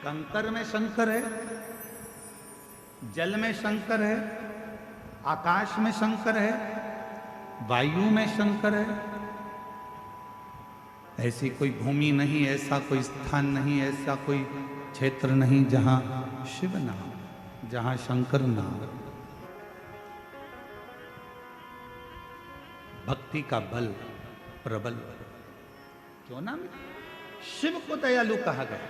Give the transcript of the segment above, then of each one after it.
कंकर में शंकर है, जल में शंकर है, आकाश में शंकर है, वायु में शंकर है। ऐसी कोई भूमि नहीं, ऐसा कोई स्थान नहीं, ऐसा कोई क्षेत्र नहीं जहां शिव ना हो, जहां शंकर ना हो। भक्ति का बल प्रबल, क्यों ना शिव को दयालु कहा गया।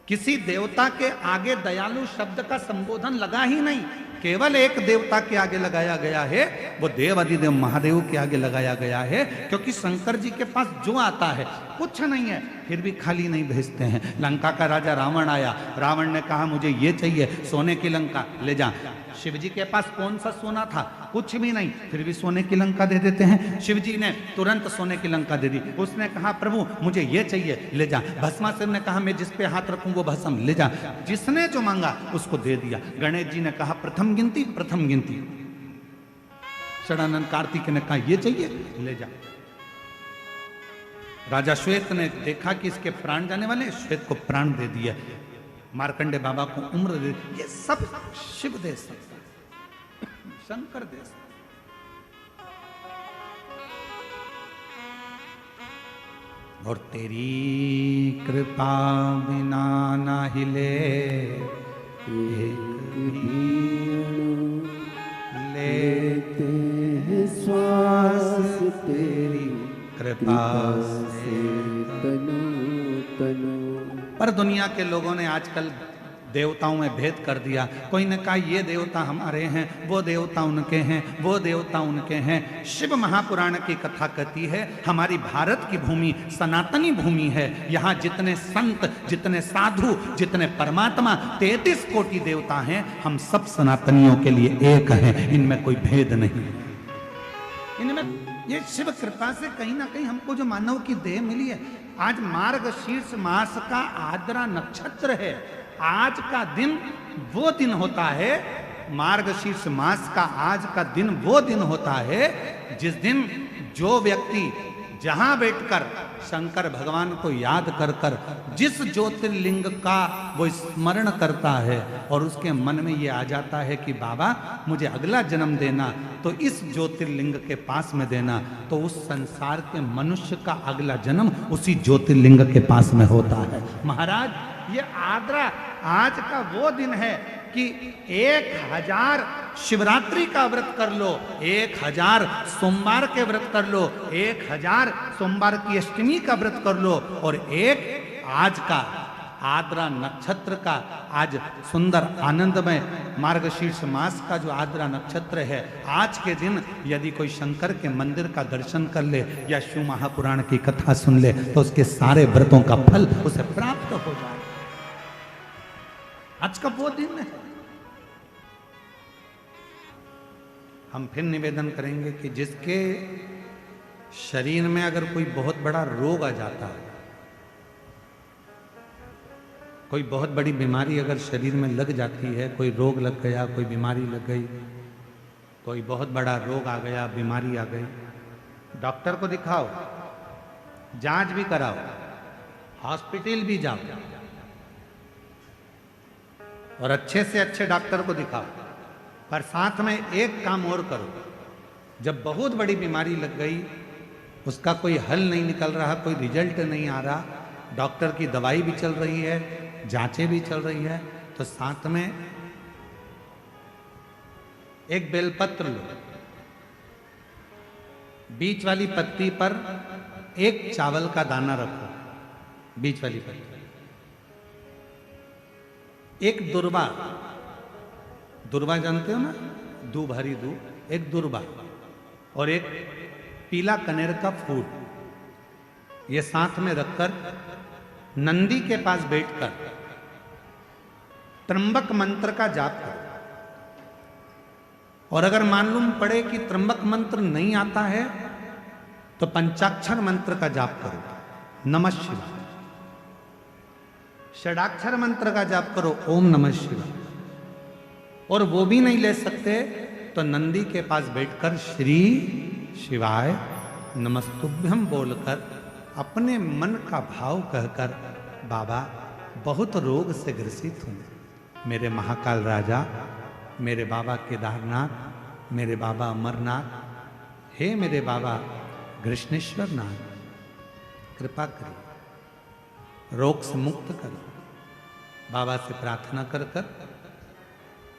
किसी देवता के आगे दयालु शब्द का संबोधन लगा ही नहीं, केवल एक देवता के आगे लगाया गया है, वो देव अधिदेव महादेव के आगे लगाया गया है। क्योंकि शंकर जी के पास जो आता है कुछ नहीं है, फिर भी खाली नहीं भेजते हैं। लंका का राजा रावण आया, रावण ने कहा मुझे ये चाहिए, सोने की लंका ले जा। शिव जी के पास कौन सा सोना था? कुछ भी नहीं, फिर भी सोने की लंका दे देते हैं। शिव जी ने तुरंत सोने की लंका दे दी। उसने कहा प्रभु मुझे ये चाहिए, ले जा। भस्मासुर ने कहा मैं जिस पे हाथ रखूं वो भस्म ले जा। जिसने जो मांगा उसको दे दिया। गणेश जी ने कहा प्रथम गिनती, प्रथम गिनती। षडानंद कार्तिक ने कहा ये चाहिए, ले जा। राजा श्वेत ने देखा कि इसके प्राण जाने वाले, श्वेत को प्राण दे दिया। मार्कंडे बाबा को उम्र दे। ये सब शिव दे सकता, शंकर दे सकता। और तेरी कृपा बिना ना हिले एक भी लेते हैं श्वास, तेरी कृपा से तनु तनु। पर दुनिया के लोगों ने आजकल देवताओं में भेद कर दिया। कोई ने कहा ये देवता हमारे हैं, वो देवता उनके हैं, वो देवता उनके हैं। शिव महापुराण की कथा कहती है हमारी भारत की भूमि सनातनी भूमि है। यहाँ जितने संत, जितने साधु, जितने परमात्मा, 33 कोटि देवता हैं, हम सब सनातनियों के लिए एक हैं, इनमें कोई भेद नहीं। इनमें ये शिव कृपा से कहीं ना कहीं हमको जो मानव की देह मिली है। आज मार्गशीर्ष मास का आद्रा नक्षत्र है। आज का दिन वो दिन होता है, मार्गशीर्ष मास का आज का दिन वो दिन होता है जिस दिन जो व्यक्ति जहां बैठकर शंकर भगवान को याद कर कर जिस ज्योतिर्लिंग का वो स्मरण करता है और उसके मन में ये आ जाता है कि बाबा मुझे अगला जन्म देना तो इस ज्योतिर्लिंग के पास में देना, तो उस संसार के मनुष्य का अगला जन्म उसी ज्योतिर्लिंग के पास में होता है। महाराज ये आद्रा आज का वो दिन है कि 1000 शिवरात्रि का व्रत कर लो, 1000 सोमवार के व्रत कर लो, 1000 सोमवार की अष्टमी का व्रत कर लो, और एक आज का आद्रा नक्षत्र का आज सुंदर आनंदमय मार्गशीर्ष मास का जो आद्रा नक्षत्र है, आज के दिन यदि कोई शंकर के मंदिर का दर्शन कर ले या शिव महापुराण की कथा सुन ले तो उसके सारे व्रतों का फल उसे प्राप्त हो जाए। आज का वो दिन है। हम फिर निवेदन करेंगे कि जिसके शरीर में अगर कोई बहुत बड़ा रोग आ जाता है, कोई बहुत बड़ी बीमारी अगर शरीर में लग जाती है, कोई रोग लग गया, कोई बीमारी लग गई, कोई बहुत बड़ा रोग आ गया, बीमारी आ गई, डॉक्टर को दिखाओ, जांच भी कराओ, हॉस्पिटल भी जाओ और अच्छे से अच्छे डॉक्टर को दिखाओ। पर साथ में एक काम और करो, जब बहुत बड़ी बीमारी लग गई, उसका कोई हल नहीं निकल रहा, कोई रिजल्ट नहीं आ रहा, डॉक्टर की दवाई भी चल रही है, जांचें भी चल रही है, तो साथ में एक बेलपत्र लो, बीच वाली पत्ती पर एक चावल का दाना रखो, बीच वाली पत्ती, एक दुर्वा, दुर्वा जानते हो ना, दूब, हरी दूब, एक दुर्वा और एक पीला कनेर का फूल, ये साथ में रखकर नंदी के पास बैठकर त्र्यंबक मंत्र का जाप करो। और अगर मालूम पड़े कि त्र्यंबक मंत्र नहीं आता है तो पंचाक्षर मंत्र का जाप करो, नमः शिवाय। षडाक्षर मंत्र का जाप करो, ओम नमः शिवाय। और वो भी नहीं ले सकते तो नंदी के पास बैठकर श्री शिवाय नमस्तुभ्यम बोलकर अपने मन का भाव कहकर बाबा बहुत रोग से ग्रसित हूँ, मेरे महाकाल राजा, मेरे बाबा केदारनाथ, मेरे बाबा अमरनाथ, हे मेरे बाबा कृष्णेश्वर नाथ, कृपा करो, रोग से मुक्त करो। बाबा से प्रार्थना कर कर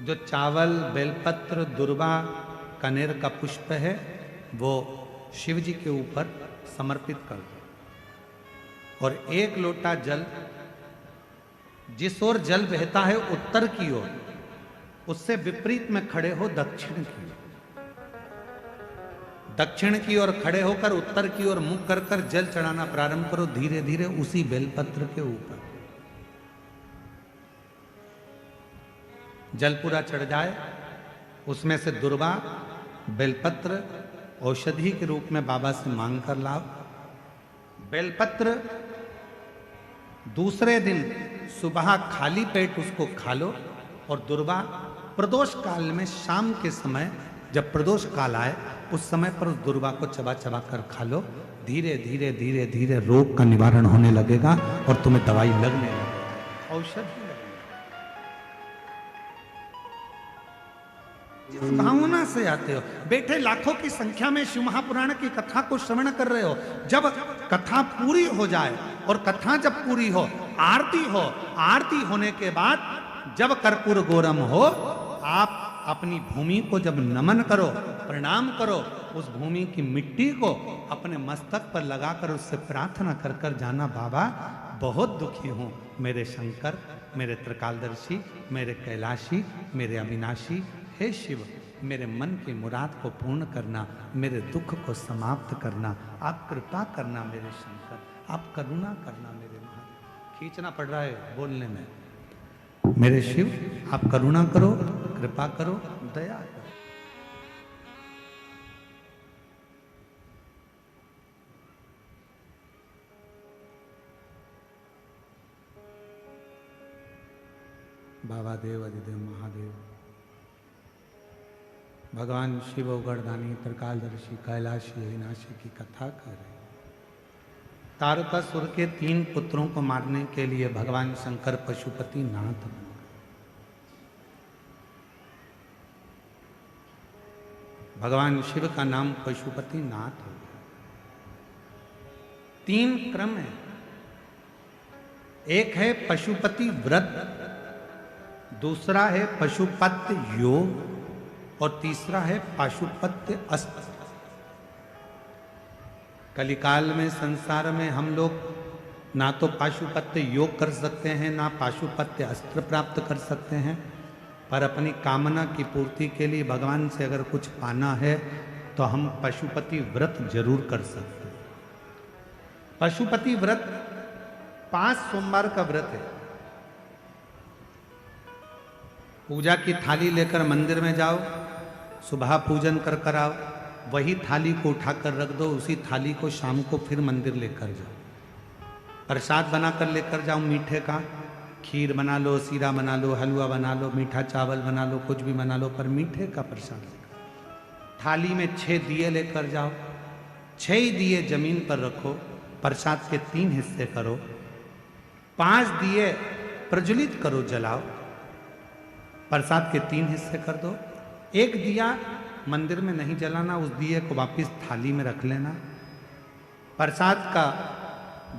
जो चावल, बेलपत्र, दुर्वा, कनेर का पुष्प है वो शिव जी के ऊपर समर्पित कर दो, और एक लोटा जल, जिस ओर जल बहता है उत्तर की ओर, उससे विपरीत में खड़े हो दक्षिण की ओर। दक्षिण की ओर खड़े होकर उत्तर की ओर मुख कर कर जल चढ़ाना प्रारंभ करो, धीरे धीरे उसी बेलपत्र के ऊपर। जल पूरा चढ़ जाए, उसमें से दुर्वा, बेलपत्र औषधि के रूप में बाबा से मांग कर लाओ। बेलपत्र दूसरे दिन सुबह खाली पेट उसको खा लो, और दुर्वा प्रदोष काल में शाम के समय जब प्रदोष काल आए उस समय पर उस दुर्वा को चबा चबा कर खा लो। धीरे धीरे धीरे धीरे रोग का निवारण होने लगेगा और तुम्हें दवाई लगने लगेगी, औषधि लगेगी। जिस भावना से आते हो, बैठे लाखों की संख्या में शिव महापुराण की कथा को श्रवण कर रहे हो, जब कथा पूरी हो जाए, और कथा जब पूरी हो, आरती होने के बाद जब कर्पूर गौरम हो, आप अपनी भूमि को जब नमन करो, प्रणाम करो, उस भूमि की मिट्टी को अपने मस्तक पर लगाकर उससे प्रार्थना कर कर जाना, बाबा बहुत दुखी हूँ, मेरे शंकर, मेरे त्रिकालदर्शी, मेरे कैलाशी, मेरे अविनाशी, हे शिव, मेरे मन की मुराद को पूर्ण करना, मेरे दुख को समाप्त करना, आप कृपा करना मेरे शंकर, आप करुणा करना मेरे महादेव। खींचना पड़ रहा है बोलने में। मेरे शिव, आप करुणा करो, कृपा करो, दया करो। बाबा देव, अधिदेव महादेव, भगवान शिव उगरदानी, त्रिकालदर्शी, कैलाशी, अविनाशी की कथा कर रहे। तारकासुर के 3 पुत्रों को मारने के लिए भगवान शंकर पशुपति नाथ बन गए। भगवान शिव का नाम पशुपति नाथ हो गया। 3 क्रम है, एक है पशुपति व्रत, दूसरा है पशुपत्य योग, और तीसरा है पाशुपत्य अस्त्र। कलिकाल में संसार में हम लोग ना तो पाशुपत्य योग कर सकते हैं, ना पाशुपत्य अस्त्र प्राप्त कर सकते हैं, पर अपनी कामना की पूर्ति के लिए भगवान से अगर कुछ पाना है तो हम पशुपति व्रत जरूर कर सकते हैं। पशुपति व्रत 5 सोमवार का व्रत है। पूजा की थाली लेकर मंदिर में जाओ, सुबह पूजन कर कर आओ, वही थाली को उठाकर रख दो, उसी थाली को शाम को फिर मंदिर लेकर जाओ। प्रसाद बनाकर लेकर जाओ, मीठे का खीर बना लो, सीरा बना लो, हलवा बना लो, मीठा चावल बना लो, कुछ भी बना लो, पर मीठे का प्रसाद लेकर। थाली में 6 दिए लेकर जाओ, 6 ही दिए जमीन पर रखो, प्रसाद के 3 हिस्से करो, 5 दिए प्रज्वलित करो, जलाओ, प्रसाद के 3 हिस्से कर दो। 1 दिया मंदिर में नहीं जलाना, उस दिए को वापस थाली में रख लेना। प्रसाद का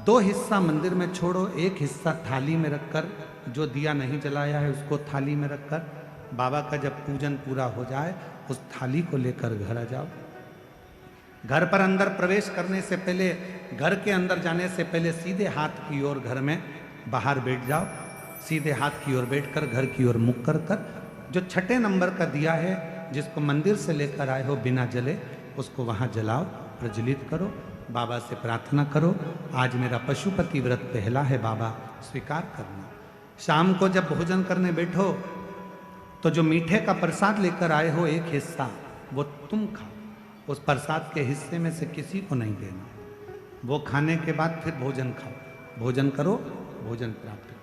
2 हिस्सा मंदिर में छोड़ो, 1 हिस्सा थाली में रखकर, जो दिया नहीं जलाया है उसको थाली में रखकर, बाबा का जब पूजन पूरा हो जाए उस थाली को लेकर घर आ जाओ। घर पर अंदर प्रवेश करने से पहले, घर के अंदर जाने से पहले सीधे हाथ की ओर घर में बाहर बैठ जाओ, सीधे हाथ की ओर बैठकर घर की ओर मुख कर कर जो 6ठे नंबर का दिया है जिसको मंदिर से लेकर आए हो बिना जले, उसको वहाँ जलाओ, प्रज्वलित करो, बाबा से प्रार्थना करो, आज मेरा पशुपति व्रत पहला है बाबा, स्वीकार करना। शाम को जब भोजन करने बैठो तो जो मीठे का प्रसाद लेकर आए हो 1 हिस्सा वो तुम खाओ, उस प्रसाद के हिस्से में से किसी को नहीं देना। वो खाने के बाद फिर भोजन खाओ, भोजन करो, भोजन प्राप्त करो।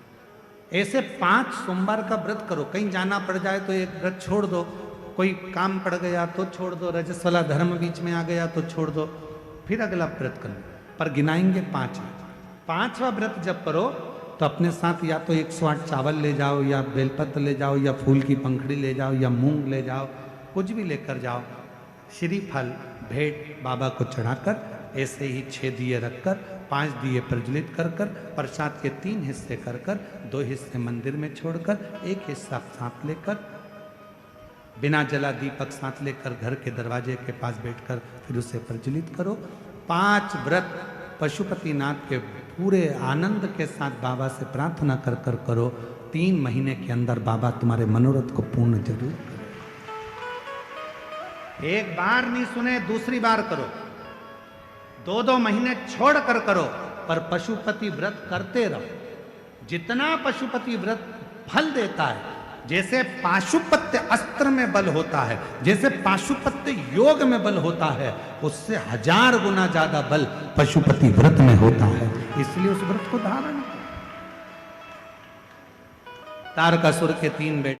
ऐसे 5 सोमवार का व्रत करो। कहीं जाना पड़ जाए तो एक व्रत छोड़ दो, कोई काम पड़ गया तो छोड़ दो, रजस वाला धर्म बीच में आ गया तो छोड़ दो, फिर अगला व्रत करो, पर गिनाएंगे 5। 5वां व्रत जब करो तो अपने साथ या तो 108 चावल ले जाओ, या बेलपत्र ले जाओ, या फूल की पंखड़ी ले जाओ, या मूंग ले जाओ, कुछ भी लेकर जाओ। श्रीफल भेंट बाबा को चढ़ाकर ऐसे ही 6 दिए रखकर 5 दिए प्रज्वलित कर कर प्रसाद के 3 हिस्से कर कर 2 हिस्से मंदिर में छोड़कर 1 हिस्सा साथ लेकर बिना जला दीपक साथ लेकर घर के दरवाजे के पास बैठकर फिर उसे प्रज्वलित करो। 5 व्रत पशुपतिनाथ के पूरे आनंद के साथ बाबा से प्रार्थना कर कर करो। 3 महीने के अंदर बाबा तुम्हारे मनोरथ को पूर्ण जरूर करें। एक बार नहीं सुने, दूसरी बार करो, 2-2 महीने छोड़ कर करो, पर पशुपति व्रत करते रहो। जितना पशुपति व्रत फल देता है, जैसे पाशुपत्य अस्त्र में बल होता है, जैसे पाशुपत्य योग में बल होता है, उससे 1000 गुना ज्यादा बल पशुपति व्रत में होता है। इसलिए उस व्रत को धारण करो। तारकासुर के 3 बेटे